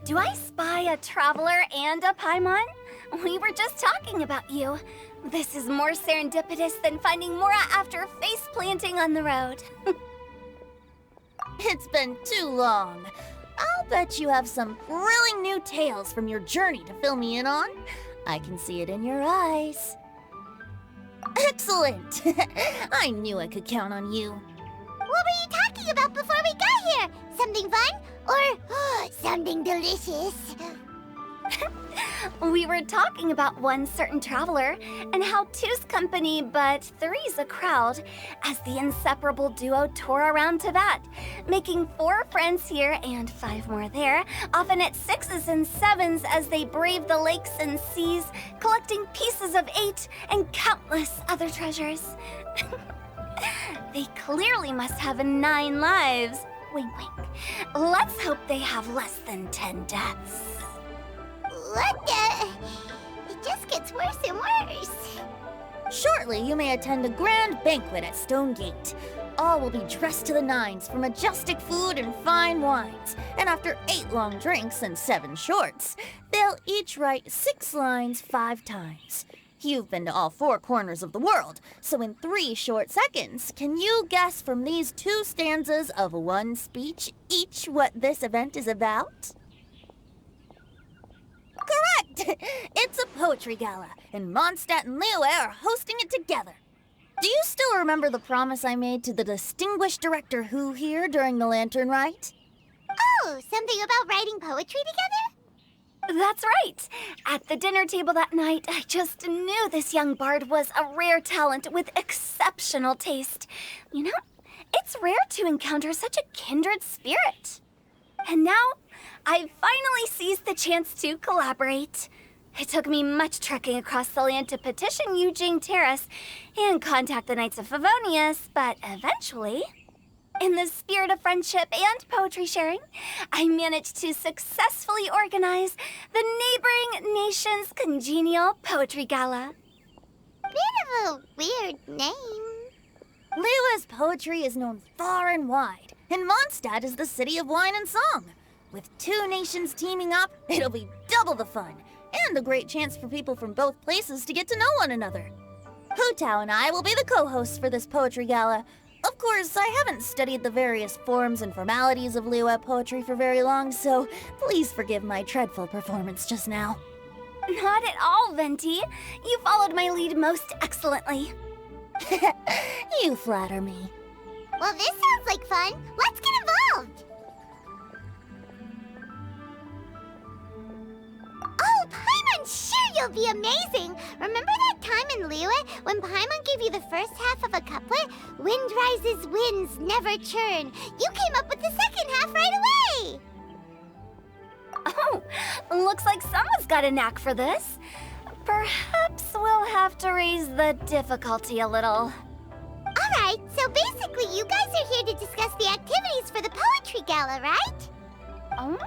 Do I spy a traveler and a Paimon? We were just talking about you. This is more serendipitous than finding Mora after face planting on the road. It's been too long. I'll bet you have some thrilling new tales from your journey to fill me in on. I can see it in your eyes. Excellent! I knew I could count on you. What were you talking about before we got here? Something fun? Or something delicious? We were talking about one certain traveler and how two's company but three's a crowd as the inseparable duo tour around Tibet, making 4 friends here and 5 more there, often at 6s and 7s as they brave the lakes and seas, collecting pieces of 8 and countless other treasures. They clearly must have 9 lives. Wink, wink. Let's hope they have less than 10 deaths. What the? It just gets worse and worse. Shortly, you may attend a grand banquet at Stone Gate. All will be dressed to the nines for majestic food and fine wines. And after 8 long drinks and 7 shorts, they'll each write 6 lines 5 times. You've been to all 4 corners of the world, so in 3 short seconds, can you guess from these 2 stanzas of 1 speech each what this event is about? Correct! It's a poetry gala, and Mondstadt and Liyue are hosting it together. Do you still remember the promise I made to the distinguished director Hu here during the Lantern Rite? Oh, something about writing poetry together? That's right! At the dinner table that night, I just knew this young bard was a rare talent with exceptional taste. You know, it's rare to encounter such a kindred spirit. And now, I've finally seized the chance to collaborate. It took me much trekking across the land to petition Yujing Terrace and contact the Knights of Favonius, but eventually, in the spirit of friendship and poetry sharing, I managed to successfully organize the neighboring nation's congenial poetry gala. Bit of a weird name. Liyue's poetry is known far and wide, and Mondstadt is the city of wine and song. With 2 nations teaming up, it'll be double the fun, and a great chance for people from both places to get to know one another. Hu Tao and I will be the co-hosts for this poetry gala. Of course, I haven't studied the various forms and formalities of Liyue poetry for very long, so please forgive my dreadful performance just now. Not at all, Venti. You followed my lead most excellently. You flatter me. Well, this sounds like fun. Let's get involved. Oh, Paimon, sure you'll be amazing. Remember that time in Liyue when Paimon gave you the first half of a couplet? Wind rises, winds never churn. You came up with the second half right away. Oh, looks like someone's got a knack for this. Perhaps we'll have to raise the difficulty a little. All right, so basically you guys are here to discuss the activities for the poetry gala, right? Oh,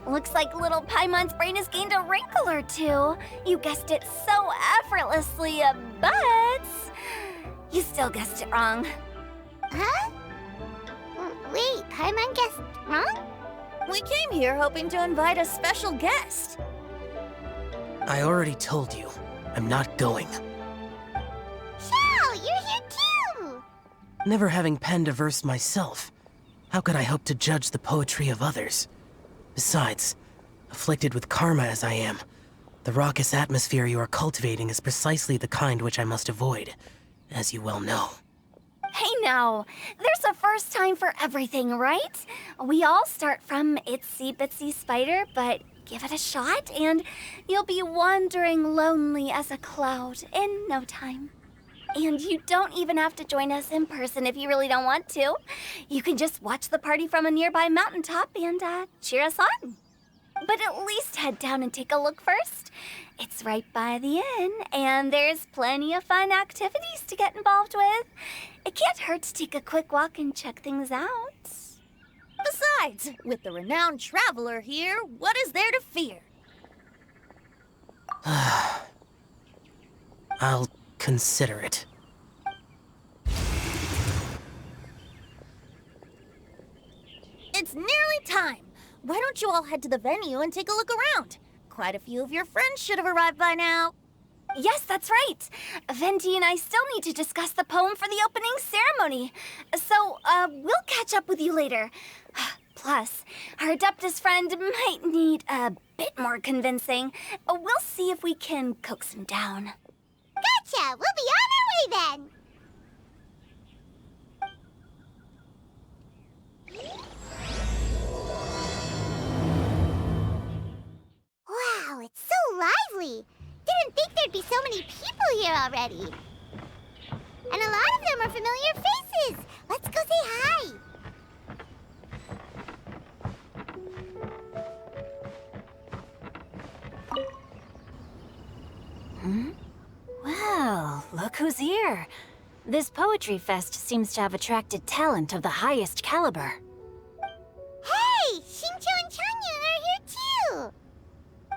looks like little Paimon's brain has gained a wrinkle or 2. You guessed it so effortlessly, but you still guessed it wrong. Huh? Wait, Paimon guessed wrong? We came here hoping to invite a special guest. I already told you, I'm not going. Xiao, you're here too! Never having penned a verse myself, how could I hope to judge the poetry of others? Besides, afflicted with karma as I am, the raucous atmosphere you are cultivating is precisely the kind which I must avoid, as you well know. Hey now, there's a first time for everything, right? We all start from itsy bitsy spider, but give it a shot and you'll be wandering lonely as a cloud in no time. And you don't even have to join us in person if you really don't want to. You can just watch the party from a nearby mountaintop and cheer us on. But at least head down and take a look first. It's right by the inn, and there's plenty of fun activities to get involved with. It can't hurt to take a quick walk and check things out. Besides, with the renowned traveler here, what is there to fear? I'll consider it. It's nearly time. Why don't you all head to the venue and take a look around? Quite a few of your friends should have arrived by now. Yes, that's right. Venti and I still need to discuss the poem for the opening ceremony. So, we'll catch up with you later. Plus, our Adeptus friend might need a bit more convincing. We'll see if we can coax him down. Gotcha! We'll be on our way then! Wow, it's so lively! Didn't think there'd be so many people here already. And a lot of them are familiar faces! Let's go say hi! Well, look who's here. This poetry fest seems to have attracted talent of the highest caliber. Hey! Shincho and Chanyu are here too!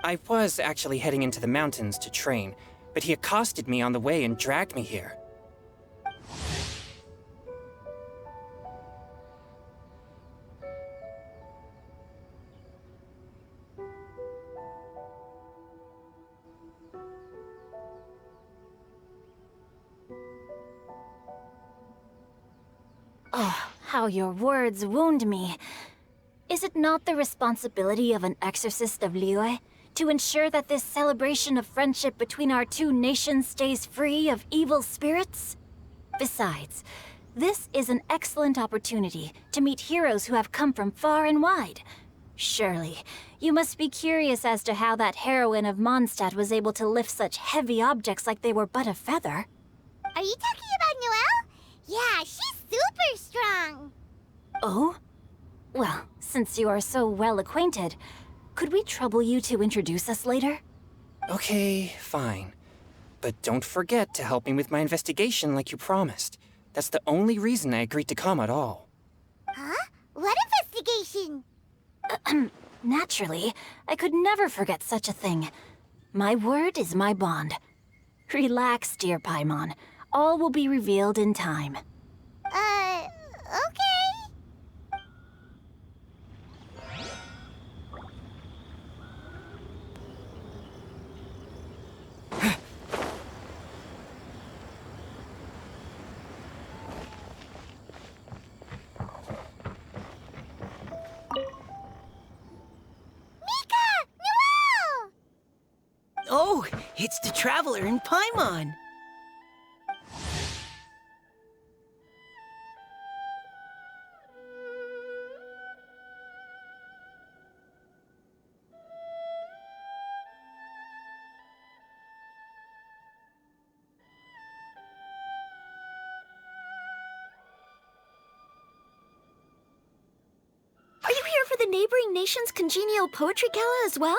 I was actually heading into the mountains to train, but he accosted me on the way and dragged me here. Oh, how your words wound me. Is it not the responsibility of an exorcist of Liyue to ensure that this celebration of friendship between our two nations stays free of evil spirits? Besides, this is an excellent opportunity to meet heroes who have come from far and wide. Surely, you must be curious as to how that heroine of Mondstadt was able to lift such heavy objects like they were but a feather. Are you talking about Noelle? Yeah, she's super strong! Oh? Well, since you are so well acquainted, could we trouble you to introduce us later? Okay, fine. But don't forget to help me with my investigation like you promised. That's the only reason I agreed to come at all. Huh? What investigation? Naturally, I could never forget such a thing. My word is my bond. Relax, dear Paimon. All will be revealed in time. Okay. Mika! Noelle! Oh, it's the Traveler in Paimon! Are you here for the neighboring nation's congenial poetry gala as well?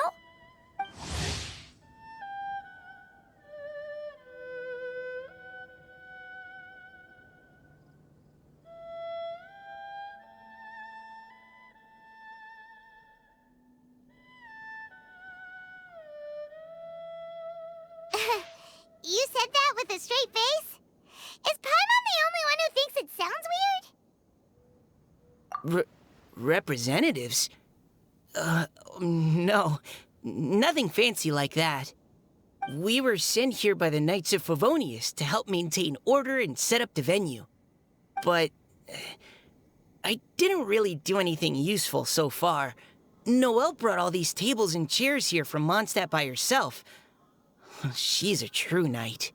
You said that with a straight face? Is Paimon the only one who thinks it sounds weird? Representatives? No. Nothing fancy like that. We were sent here by the Knights of Favonius to help maintain order and set up the venue. But I didn't really do anything useful so far. Noelle brought all these tables and chairs here from Mondstadt by herself. She's a true knight.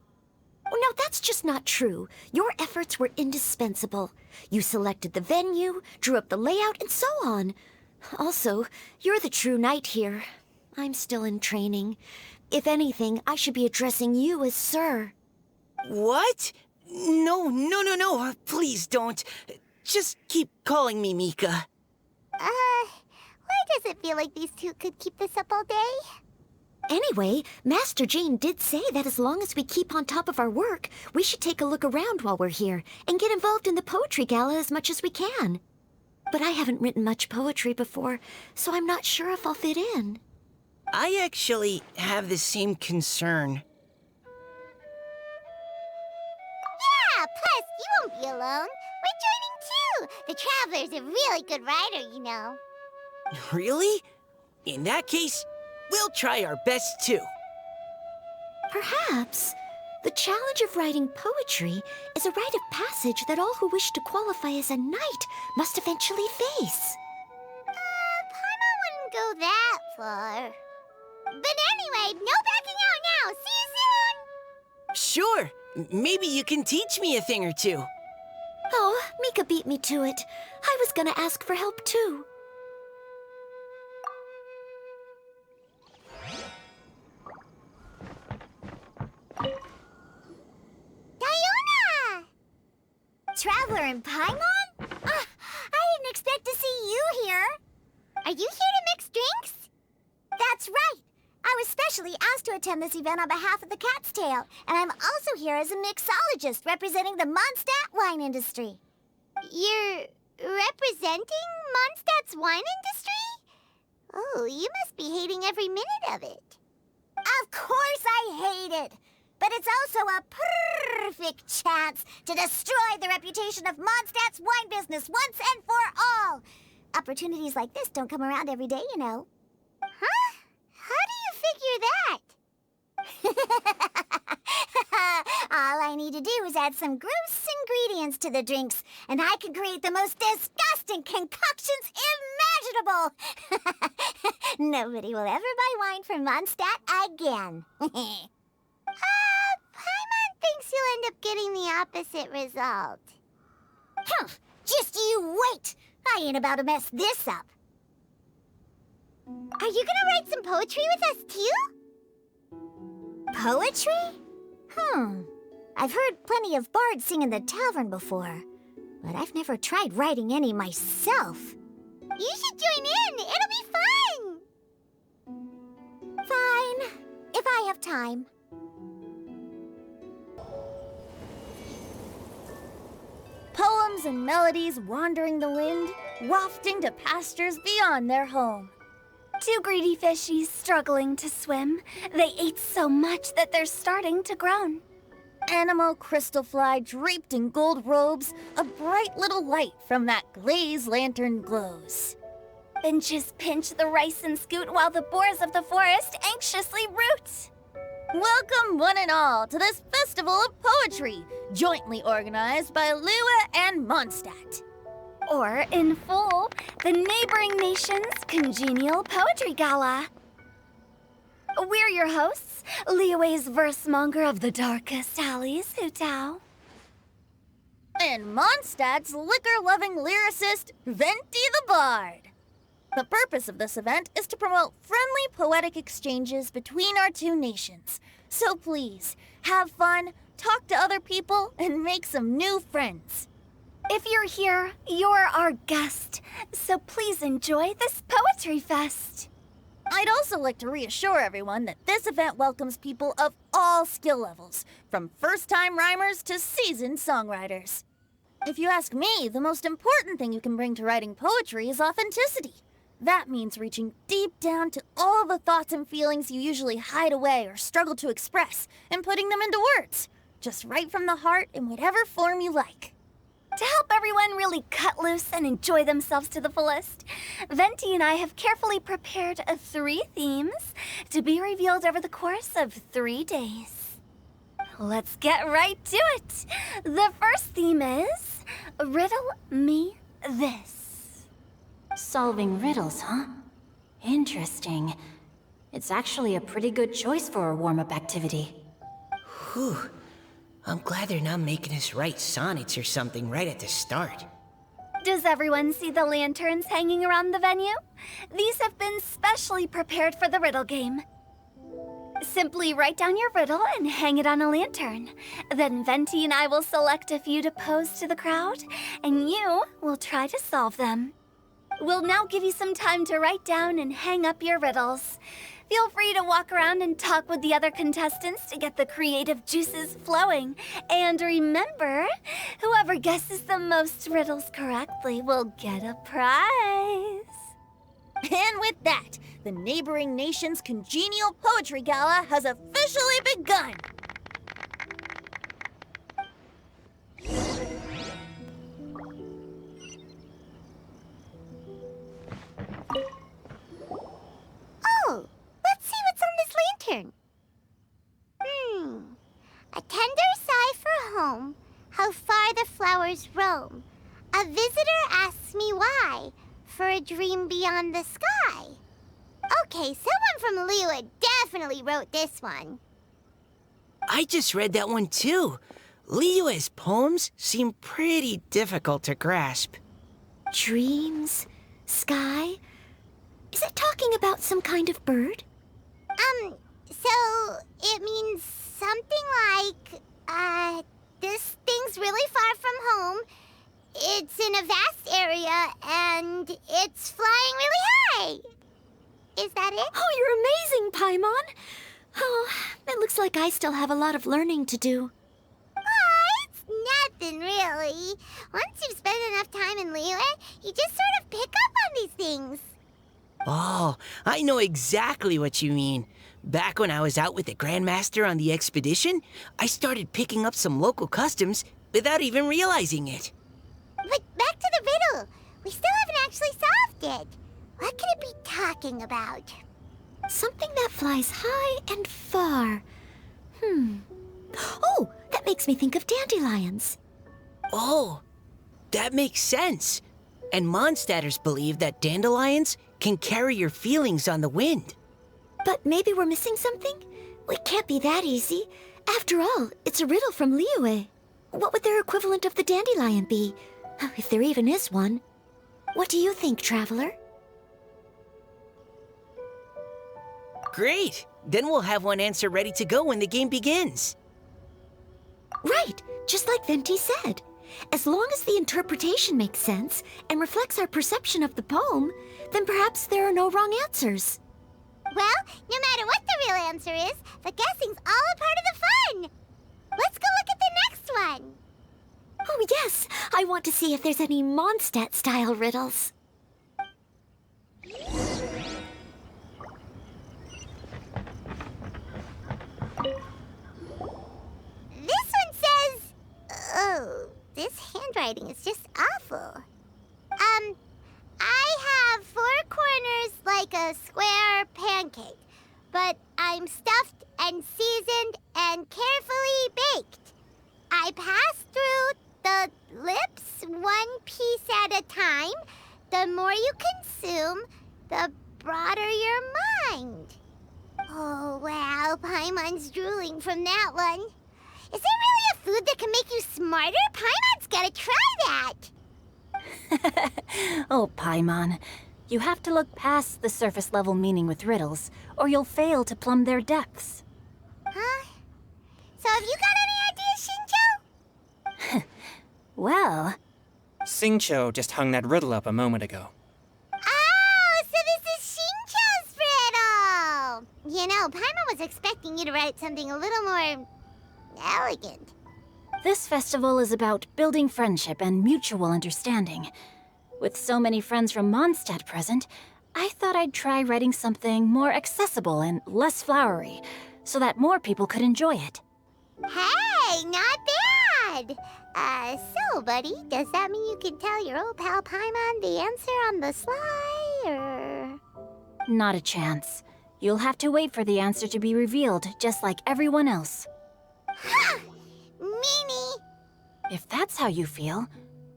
Oh, no, that's just not true. Your efforts were indispensable. You selected the venue, drew up the layout, and so on. Also, you're the true knight here. I'm still in training. If anything, I should be addressing you as Sir. What? No. Please don't. Just keep calling me Mika. Why does it feel like these two could keep this up all day? Anyway, Master Jane did say that as long as we keep on top of our work, we should take a look around while we're here and get involved in the poetry gala as much as we can. But I haven't written much poetry before, so I'm not sure if I'll fit in. I actually have the same concern. Yeah, plus you won't be alone. We're joining too. The Traveler's a really good writer, you know. Really? In that case, we'll try our best too. Perhaps the challenge of writing poetry is a rite of passage that all who wish to qualify as a knight must eventually face. Paimon wouldn't go that far. But anyway, no backing out now. See you soon! Sure, maybe you can teach me a thing or two. Oh, Mika beat me to it. I was gonna ask for help too. Diona! Traveler and Paimon? I didn't expect to see you here. Are you here to mix drinks? That's right. I was specially asked to attend this event on behalf of the Cat's Tail, and I'm also here as a mixologist representing the Mondstadt wine industry. You're representing Mondstadt's wine industry? Oh, you must be hating every minute of it. Of course I hate it. But it's also a perfect chance to destroy the reputation of Mondstadt's wine business once and for all. Opportunities like this don't come around every day, you know. Huh? How do you figure that? All I need to do is add some gross ingredients to the drinks, and I can create the most disgusting concoctions imaginable. Nobody will ever buy wine from Mondstadt again. Paimon thinks you'll end up getting the opposite result. Just you wait! I ain't about to mess this up. Are you gonna write some poetry with us, too? Poetry? I've heard plenty of bards sing in the tavern before, but I've never tried writing any myself. You should join in! It'll be fun! Fine, if I have time. Poems and melodies wandering the wind, wafting to pastures beyond their home. Two greedy fishies struggling to swim. They ate so much that they're starting to groan. Animal crystalfly draped in gold robes, a bright little light from that glazed lantern glows. Benches pinch the rice and scoot while the boars of the forest anxiously root. Welcome one and all to this festival of poetry, jointly organized by Liyue and Mondstadt. Or, in full, the neighboring nation's congenial poetry gala. We're your hosts, Liyue's versemonger of the darkest alleys, Hutao. And Mondstadt's liquor-loving lyricist, Venti the Bard. The purpose of this event is to promote friendly poetic exchanges between our two nations. So please, have fun, talk to other people, and make some new friends. If you're here, you're our guest, so please enjoy this poetry fest. I'd also like to reassure everyone that this event welcomes people of all skill levels, from first-time rhymers to seasoned songwriters. If you ask me, the most important thing you can bring to writing poetry is authenticity. That means reaching deep down to all the thoughts and feelings you usually hide away or struggle to express, and putting them into words, just right from the heart in whatever form you like. To help everyone really cut loose and enjoy themselves to the fullest, Venti and I have carefully prepared 3 themes to be revealed over the course of 3 days. Let's get right to it. The first theme is Riddle Me This. Solving riddles, huh? Interesting. It's actually a pretty good choice for a warm-up activity. Whew. I'm glad they're not making us write sonnets or something right at the start. Does everyone see the lanterns hanging around the venue? These have been specially prepared for the riddle game. Simply write down your riddle and hang it on a lantern. Then Venti and I will select a few to pose to the crowd, and you will try to solve them. We'll now give you some time to write down and hang up your riddles. Feel free to walk around and talk with the other contestants to get the creative juices flowing. And remember, whoever guesses the most riddles correctly will get a prize. And with that, the neighboring nation's congenial poetry gala has officially begun. flowers roam. A visitor asks me why, for a dream beyond the sky. Okay, someone from Liyue definitely wrote this one. I just read that one too. Liyue's poems seem pretty difficult to grasp. Dreams? Sky? Is it talking about some kind of bird? So it means something like, this thing's really far from home. It's in a vast area, and it's flying really high. Is that it? Oh, you're amazing, Paimon! Oh, it looks like I still have a lot of learning to do. It's nothing, really. Once you've spent enough time in Liyue, you just sort of pick up on these things. Oh, I know exactly what you mean. Back when I was out with the Grandmaster on the expedition, I started picking up some local customs without even realizing it. But back to the riddle. We still haven't actually solved it. What could it be talking about? Something that flies high and far. Oh, that makes me think of dandelions. Oh, that makes sense. And Mondstadters believe that dandelions can carry your feelings on the wind. But maybe we're missing something? It can't be that easy. After all, it's a riddle from Liyue. What would their equivalent of the dandelion be? If there even is one. What do you think, Traveler? Great! Then we'll have one answer ready to go when the game begins. Right, just like Venti said. As long as the interpretation makes sense and reflects our perception of the poem, then perhaps there are no wrong answers. Well, no matter what the real answer is, the guessing's all a part of the fun. Let's go look at the next one. Oh yes, I want to see if there's any Mondstadt-style riddles. This one says... Oh, this handwriting is just awful. I have 4 corners like a square pancake, but I'm stuffed and seasoned and carefully baked. I pass through the lips 1 piece at a time. The more you consume, the broader your mind. Oh, wow, Paimon's drooling from that one. Is there really a food that can make you smarter? Paimon's gotta try that. Oh, Paimon. You have to look past the surface-level meaning with riddles, or you'll fail to plumb their depths. Huh? So have you got any ideas, Shinjo? Well, Xingqiu just hung that riddle up a moment ago. Oh, so this is Shinjo's riddle! You know, Paimon was expecting you to write something a little more... elegant. this festival is about building friendship and mutual understanding. With so many friends from Mondstadt present, I thought I'd try writing something more accessible and less flowery, so that more people could enjoy it. Hey, not bad! So, buddy, does that mean you can tell your old pal Paimon the answer on the sly, or...? Not a chance. You'll have to wait for the answer to be revealed, just like everyone else. Ha! Meanie! If that's how you feel,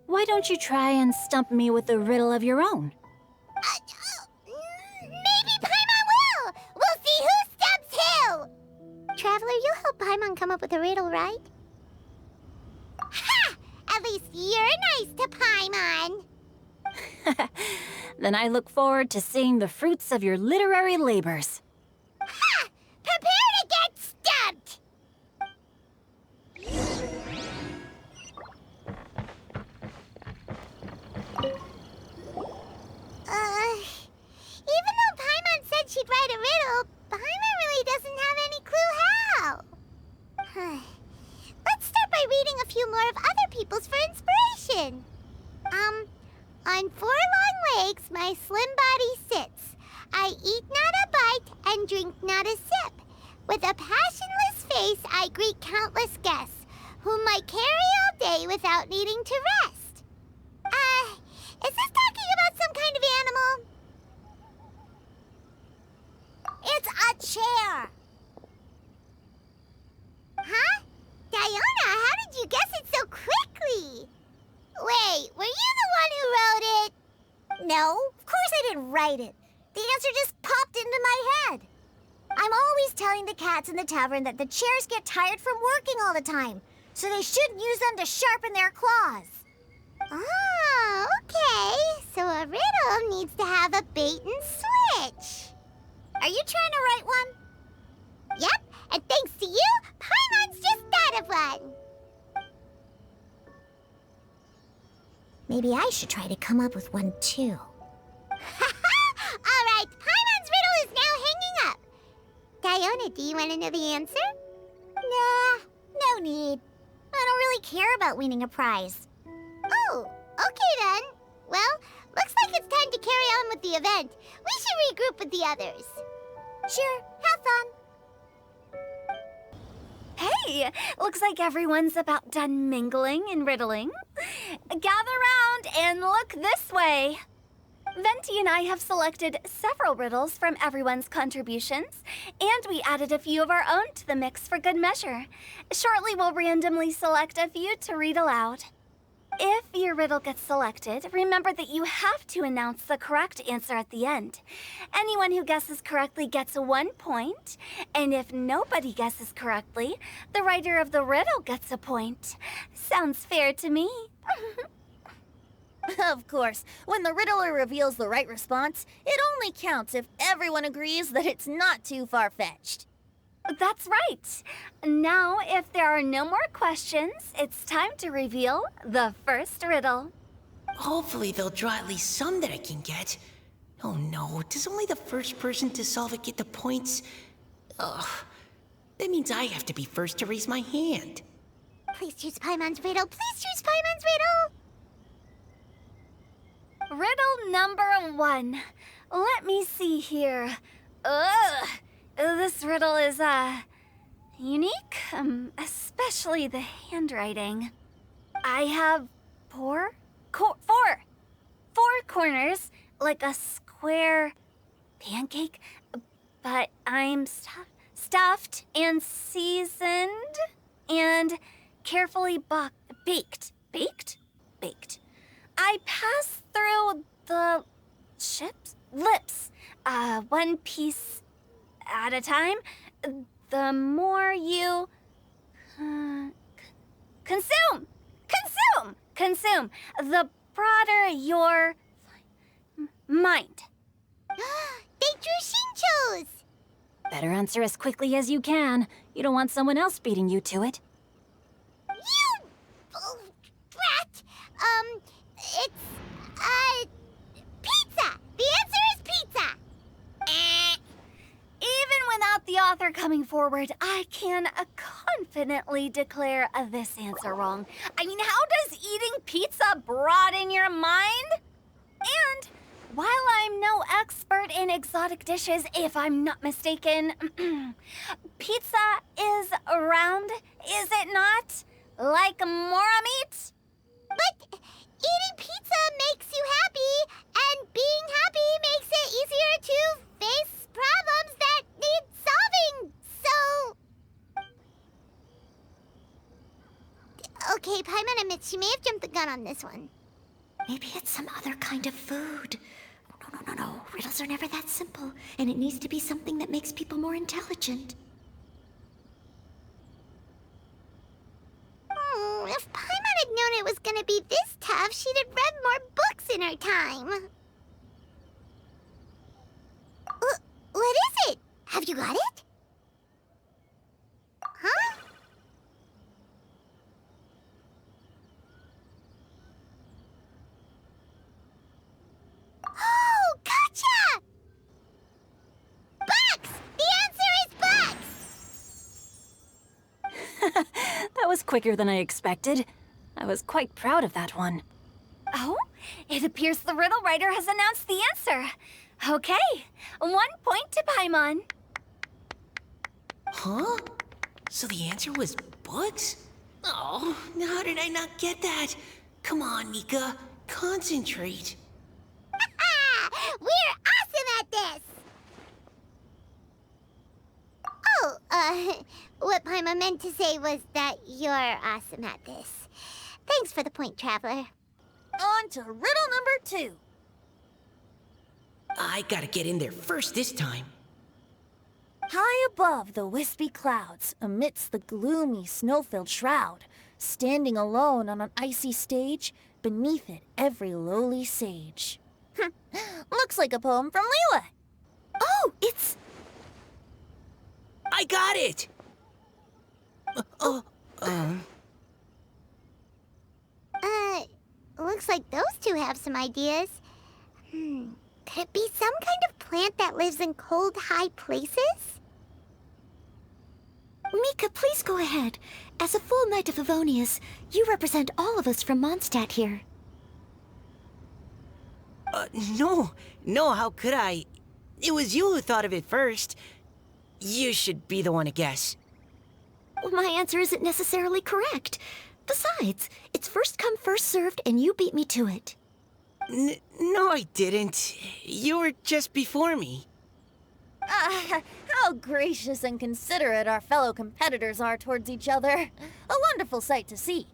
why don't you try and stump me with a riddle of your own? Maybe Paimon will! We'll see who stumps who! Traveler, you'll help Paimon come up with a riddle, right? Ha! At least you're nice to Paimon! Then I look forward to seeing the fruits of your literary labors. Ha! Prepare to get stumped! Even though Paimon said she'd write a riddle, Paimon really doesn't have any clue how. Let's start by reading a few more of other people's for inspiration. On 4 long legs my slim body sits. I eat not a bite and drink not a sip. With a passionless face I greet countless guests, whom I carry all day without needing to rest. Is this talking about some kind of animal? It's a chair. Huh? Diona, how did you guess it so quickly? didn't write it. The answer just popped into my head. I'm always telling the cats in the tavern that the chairs get tired from working all the time, so they shouldn't use them to sharpen their claws. Oh, okay. So a riddle needs to have a bait and switch. Are you trying to write one? Yep, and thanks to you, Paimon's just thought of one. Maybe I should try to come up with one too. All right, Paimon's riddle is now hanging up. Diona, do you want to know the answer? Nah, no need. I don't really care about winning a prize. Oh, okay then. Well, looks like it's time to carry on with the event. We should regroup with the others. Sure, have fun. Hey, looks like everyone's about done mingling and riddling. Gather round and look this way. Venti and I have selected several riddles from everyone's contributions, and we added a few of our own to the mix for good measure. Shortly, we'll randomly select a few to read aloud. If your riddle gets selected, remember that you have to announce the correct answer at the end. Anyone who guesses correctly gets 1 point, and if nobody guesses correctly, the writer of the riddle gets a point. Sounds fair to me. Of course, when the riddler reveals the right response, it only counts if everyone agrees that it's not too far-fetched. That's right. Now, if there are no more questions, it's time to reveal the first riddle. Hopefully they'll draw at least some that I can get. Oh no, does only the first person to solve it get the points? Ugh, that means I have to be first to raise my hand. Please choose Paimon's riddle. Please choose Paimon's riddle. Riddle number 1. Let me see here. Ugh. This riddle is, unique, especially the handwriting. I have four corners, like a square pancake, but I'm stuffed and seasoned and carefully baked. Baked. I pass through the lips, one piece at a time. The more you consume, the broader your mind. They drew Shinchos! Better answer as quickly as you can. You don't want someone else beating you to it. You... oh, brat! It's... pizza! The answer is pizza! Even without the author coming forward, I can confidently declare this answer wrong. I mean, how does eating pizza broaden your mind? And while I'm no expert in exotic dishes, if I'm not mistaken, pizza is round, is it not? Like mora meat? But eating pizza makes you happy, and being happy makes it easier to face problems that need solving, so... Okay, Paimon admits she may have jumped the gun on this one. Maybe it's some other kind of food. No. Riddles are never that simple, and it needs to be something that makes people more intelligent. If Paimon had known it was gonna be this tough, she'd have read more books in her time. What is it? Have you got it? Huh? Oh, gotcha! Bucks! The answer is bucks! That was quicker than I expected. I was quite proud of that one. Oh, it appears the riddle writer has announced the answer. Okay, 1 point to Paimon. Huh? So the answer was bugs? Oh, how did I not get that? Come on, Nika, concentrate. We're awesome at this! Oh, what Paimon meant to say was that you're awesome at this. Thanks for the point, Traveler. On to riddle number 2. I gotta get in there first this time. High above the wispy clouds, amidst the gloomy snow-filled shroud, standing alone on an icy stage, beneath it every lowly sage. Looks like a poem from Liyue. Oh, it's... I got it! Looks like those two have some ideas. Could it be some kind of plant that lives in cold, high places? Mika, please go ahead. As a full Knight of Favonius, you represent all of us from Mondstadt here. No, how could I? It was you who thought of it first. You should be the one to guess. My answer isn't necessarily correct. Besides, it's first come, first served, and you beat me to it. No, I didn't. You were just before me. How gracious and considerate our fellow competitors are towards each other. A wonderful sight to see.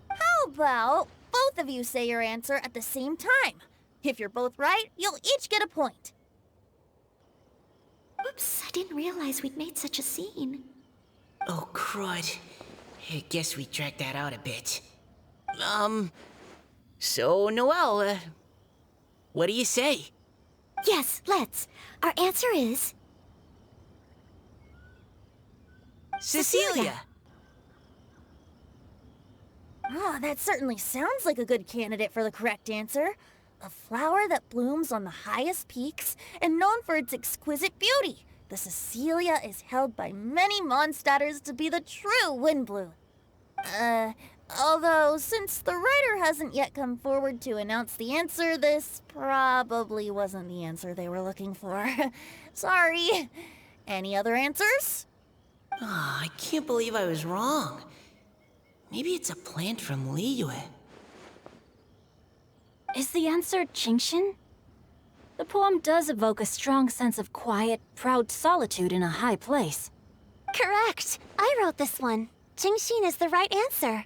How about both of you say your answer at the same time? If you're both right, you'll each get a point. Oops, I didn't realize we'd made such a scene. Oh, crud. I guess we dragged that out a bit. So, Noelle, what do you say? Yes, let's. Our answer is... Cecilia! Oh, that certainly sounds like a good candidate for the correct answer. A flower that blooms on the highest peaks and known for its exquisite beauty. The Cecilia is held by many Mondstadters to be the true Windblue. Although, since the writer hasn't yet come forward to announce the answer, this probably wasn't the answer they were looking for. Sorry. Any other answers? Oh, I can't believe I was wrong. Maybe it's a plant from Liyue. Is the answer Genshin? The poem does evoke a strong sense of quiet, proud solitude in a high place. Correct. I wrote this one. Genshin is the right answer.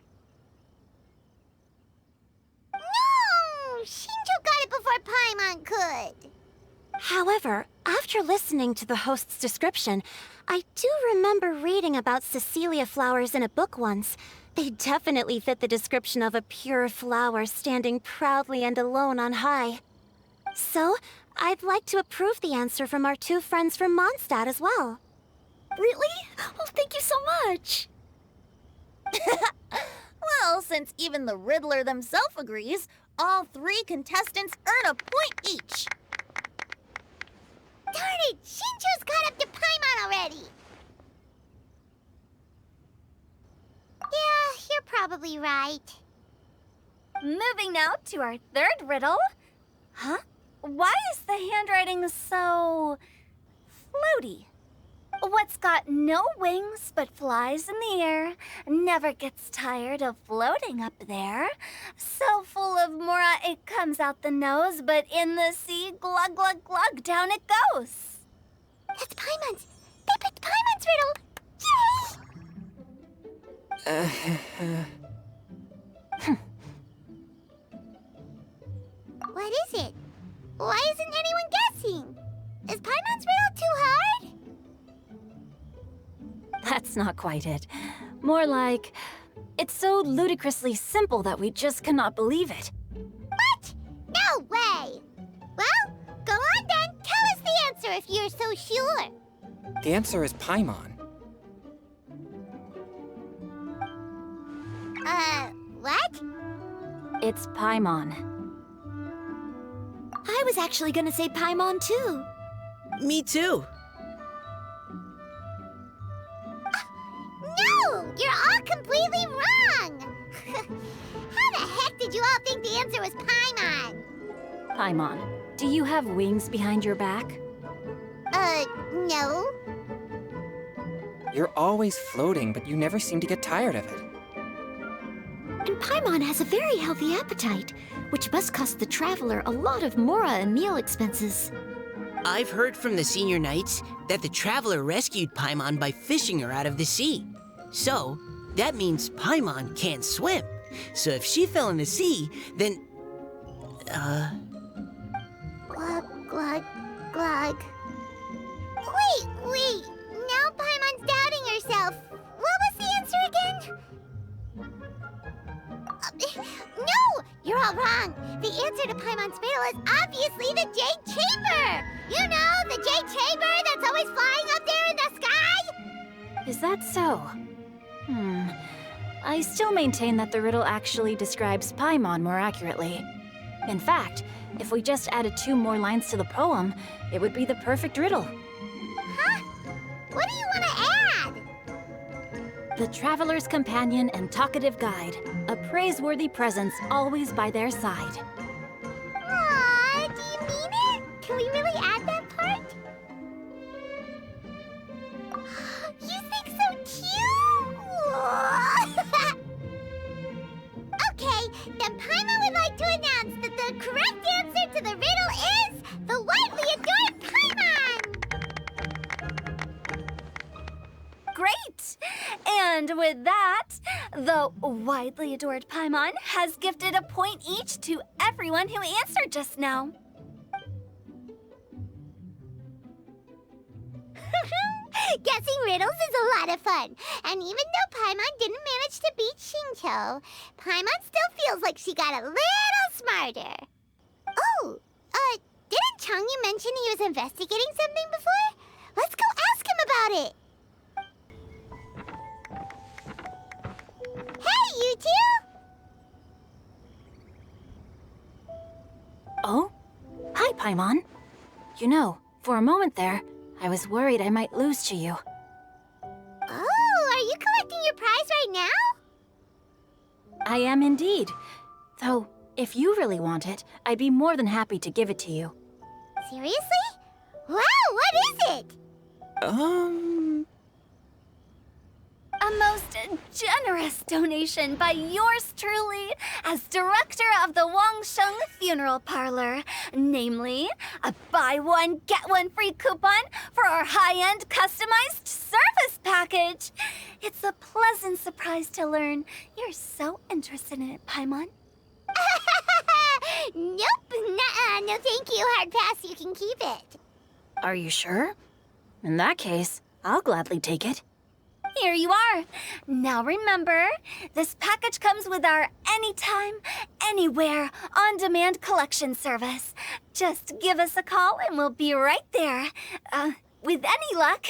No! Shinjo got it before Paimon could. However, after listening to the host's description, I do remember reading about Cecilia flowers in a book once. They definitely fit the description of a pure flower standing proudly and alone on high. So, I'd like to approve the answer from our two friends from Mondstadt as well. Really? Oh, thank you so much. Well, since even the Riddler themselves agrees, all three contestants earn a point each. Darn it! Shinjo's caught up to Paimon already! Yeah, you're probably right. Moving now to our third riddle. Huh? Why is the handwriting so... floaty? What's got no wings but flies in the air, never gets tired of floating up there. So full of mora it comes out the nose, but in the sea, glug glug glug, down it goes. That's Paimon's! They picked Paimon's riddle! Yay! What is it? Why isn't anyone guessing? Is Paimon's riddle too hard? That's not quite it. More like, it's so ludicrously simple that we just cannot believe it. What? No way! Well, go on then. Tell us the answer if you're so sure. The answer is Paimon. What? It's Paimon. I was actually gonna say Paimon too. Me too. No! You're all completely wrong! How the heck did you all think the answer was Paimon? Paimon, do you have wings behind your back? No. You're always floating, but you never seem to get tired of it. And Paimon has a very healthy appetite, which must cost the traveler a lot of mora and meal expenses. I've heard from the senior knights that the traveler rescued Paimon by fishing her out of the sea. So, that means Paimon can't swim. So if she fell in the sea, then... Glug, glug, Glug. Wait. Now Paimon's doubting herself. What was the answer again? No! You're all wrong. The answer to Paimon's riddle is obviously the Jade Chamber! You know, the Jade Chamber that's always flying up there in the sky? Is that so? I still maintain that the riddle actually describes Paimon more accurately. In fact, if we just added 2 more lines to the poem, it would be the perfect riddle. Huh? What do you want to add? The traveler's companion and talkative guide, a praiseworthy presence always by their side. Aw, do you mean it? Can we really add that part? You think so too? Okay, then Paimon would like to announce that the correct answer to the riddle is the widely adored Paimon! Great! And with that, the widely adored Paimon has gifted a point each to everyone who answered just now. Guessing riddles is a lot of fun. And even though Paimon didn't manage to beat Shinto, Paimon still feels like she got a little smarter. Oh, didn't Changyu mention he was investigating something before? Let's go ask him about it. Hey, you two! Oh? Hi, Paimon. You know, for a moment there, I was worried I might lose to you. Oh, are you collecting your prize right now? I am indeed. Though, if you really want it, I'd be more than happy to give it to you. Seriously? Wow, what is it? A most generous donation by yours truly as director of the Wangsheng Funeral Parlor. Namely, a buy one, get one free coupon for our high-end customized service package. It's a pleasant surprise to learn you're so interested in it, Paimon. Nope, nuh-uh, no thank you, hard pass, you can keep it. Are you sure? In that case, I'll gladly take it. Here you are. Now remember, this package comes with our anytime, anywhere, on-demand collection service. Just give us a call and we'll be right there. With any luck,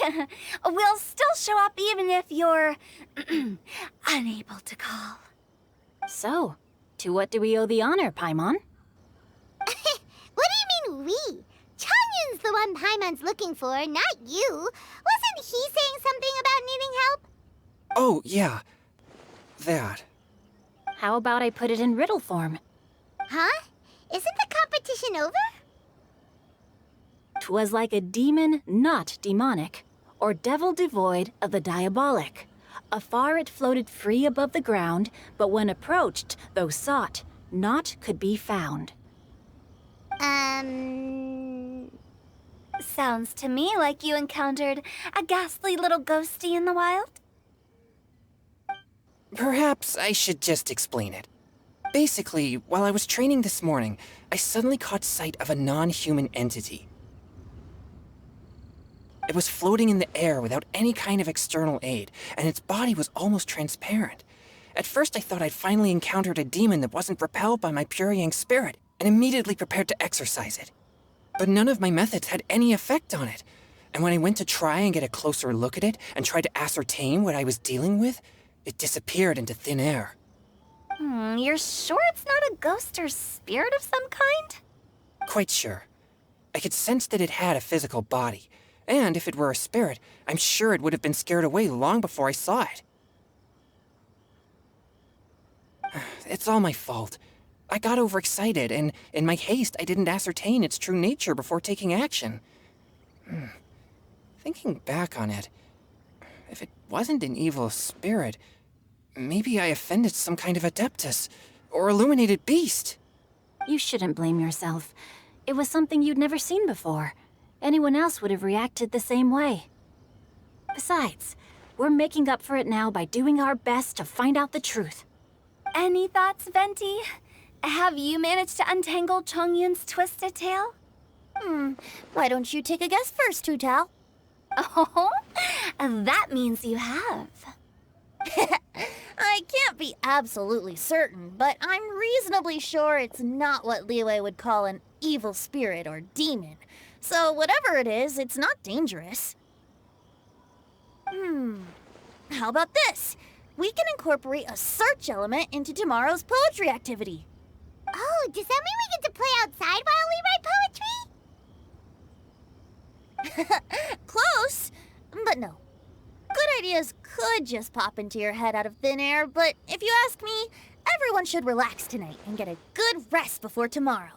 we'll still show up even if you're unable to call. So, to what do we owe the honor, Paimon? What do you mean, we? Chanyun's the one Paimon's looking for, not you. Wasn't he saying something about needing help? Oh, yeah. That. How about I put it in riddle form? Huh? Isn't the competition over? 'Twas like a demon not demonic, or devil devoid of the diabolic. Afar it floated free above the ground, but when approached, though sought, naught could be found. Sounds to me like you encountered a ghastly little ghosty in the wild. Perhaps I should just explain it. Basically, while I was training this morning, I suddenly caught sight of a non-human entity. It was floating in the air without any kind of external aid, and its body was almost transparent. At first I thought I'd finally encountered a demon that wasn't repelled by my pure yang spirit, and immediately prepared to exorcise it. But none of my methods had any effect on it, and when I went to try and get a closer look at it and tried to ascertain what I was dealing with, it disappeared into thin air. You're sure it's not a ghost or spirit of some kind? Quite sure. I could sense that it had a physical body, and if it were a spirit, I'm sure it would have been scared away long before I saw it. It's all my fault. I got overexcited, and in my haste, I didn't ascertain its true nature before taking action. Thinking back on it, if it wasn't an evil spirit, maybe I offended some kind of adeptus or illuminated beast. You shouldn't blame yourself. It was something you'd never seen before. Anyone else would have reacted the same way. Besides, we're making up for it now by doing our best to find out the truth. Any thoughts, Venti? Have you managed to untangle Chongyun's twisted tail? Why don't you take a guess first, Hu-Tao? Oh, that means you have. I can't be absolutely certain, but I'm reasonably sure it's not what Liyue would call an evil spirit or demon. So whatever it is, it's not dangerous. How about this? We can incorporate a search element into tomorrow's poetry activity. Oh, does that mean we get to play outside while we write poetry? Close, but no. Good ideas could just pop into your head out of thin air, but if you ask me, everyone should relax tonight and get a good rest before tomorrow.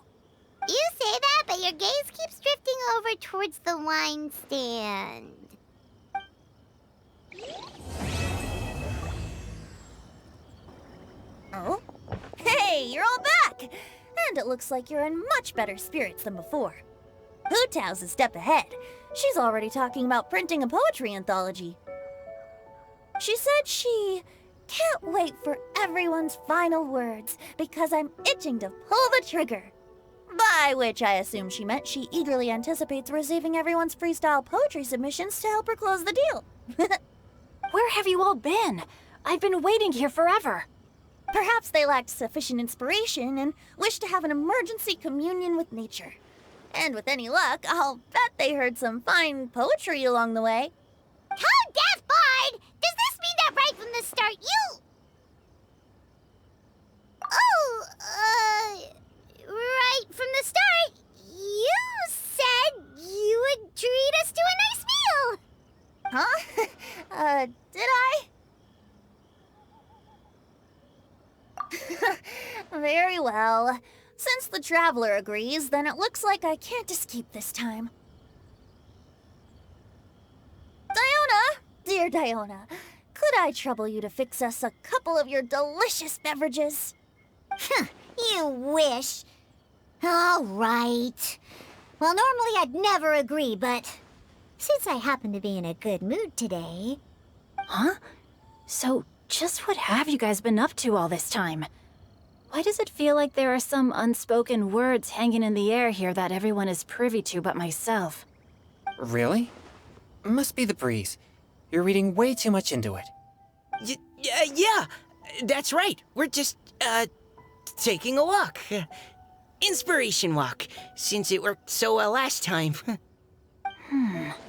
You say that, but your gaze keeps drifting over towards the wine stand. Oh? Hey, you're all back! And it looks like you're in much better spirits than before. Hu-Tao's a step ahead. She's already talking about printing a poetry anthology. She said she can't wait for everyone's final words because I'm itching to pull the trigger. By which I assume she meant she eagerly anticipates receiving everyone's freestyle poetry submissions to help her close the deal. Where have you all been? I've been waiting here forever. Perhaps they lacked sufficient inspiration and wished to have an emergency communion with nature. And with any luck, I'll bet they heard some fine poetry along the way. Tone deaf, Bard! Does this mean that right from the start you... Oh, right from the start, you said you would treat us to a nice meal! Huh? Did I? Very well. Since the Traveler agrees, then it looks like I can't escape this time. Diona! Dear Diona, could I trouble you to fix us a couple of your delicious beverages? You wish. All right. Well, normally I'd never agree, but since I happen to be in a good mood today... Huh? So, just what have you guys been up to all this time? Why does it feel like there are some unspoken words hanging in the air here that everyone is privy to but myself? Really? Must be the breeze. You're reading way too much into it. Yeah, that's right. We're just, taking a walk. Inspiration walk, since it worked so well last time.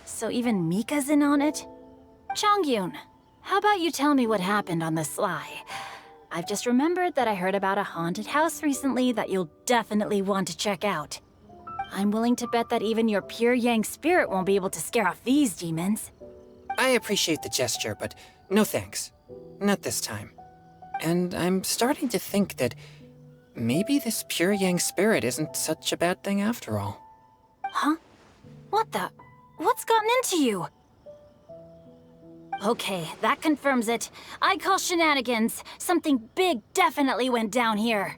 So even Mika's in on it? Chongyun, how about you tell me what happened on the sly? I've just remembered that I heard about a haunted house recently that you'll definitely want to check out. I'm willing to bet that even your pure Yang spirit won't be able to scare off these demons. I appreciate the gesture, but no thanks. Not this time. And I'm starting to think that maybe this pure Yang spirit isn't such a bad thing after all. Huh? What the? What's gotten into you? Okay, that confirms it. I call shenanigans. Something big definitely went down here.